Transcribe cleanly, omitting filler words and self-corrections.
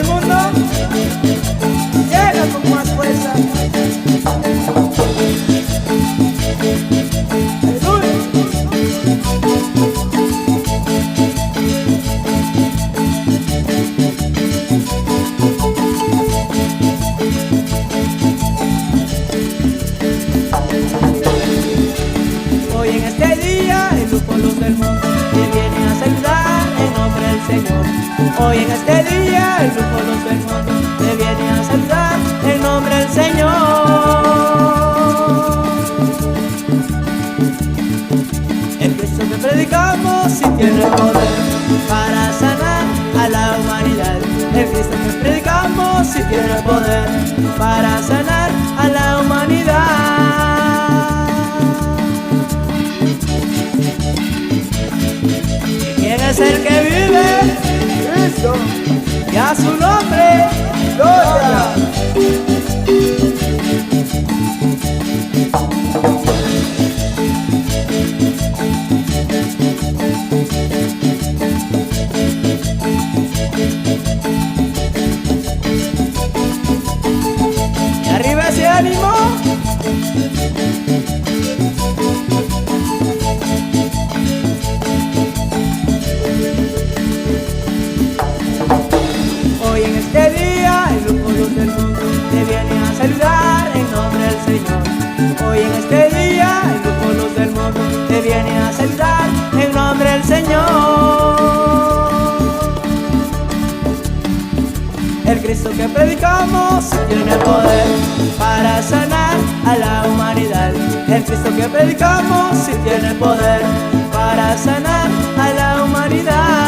el mundo llega con más fuerza. Hoy en este día el grupo Luz del Mundo te viene a saludar en nombre del Señor. Hoy en este día el grupo Luz del Mundo te viene a saludar en nombre del Señor. El Cristo que predicamos sí tiene poder para sanar a la humanidad. El Cristo que predicamos sí tiene poder para sanar a la humanidad. ¿Quién es el que vive? Cristo, Y a su nombre, gloria. y arriba ese ánimo. Hoy en este día el grupo Luz del Mundo te viene a saludar en nombre del Señor. Hoy en este día el grupo Luz del Mundo te viene a saludar en nombre del Señor. El Cristo que predicamos tiene poder para sanar a la humanidad. El Cristo que predicamos sí tiene poder para sanar a la humanidad.